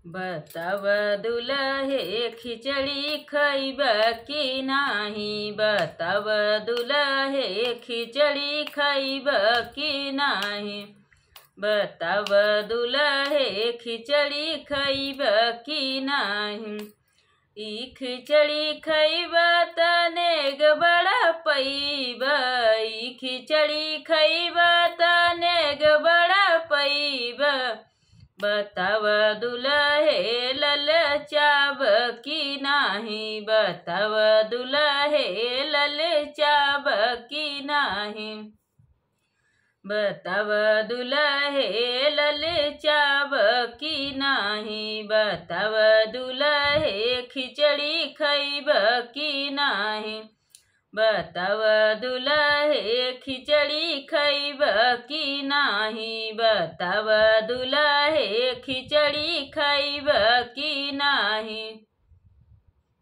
बताव दुलहे खिचड़ी खैब कि नाही। बताव दुलहे खिचड़ी खैब कि नाही। बताव दुलहे खिचड़ी खैब कि नाही। ई खिचड़ी खैब तनेग बड़ा पैब। ई खिचड़ी खैब तनेग बड़ा पैब। बताव दुलहे ललचाब कि नाही। बताव दुलहे ललचाब कि नाही। बताव दुलहे ललचाब कि नाही। बताव दुलहे खिचड़ी खैब कि नाही। बताव दुलहे खिचड़ी खैब कि नाही। बताव दुलहे खिचड़ी खैब कि नाही।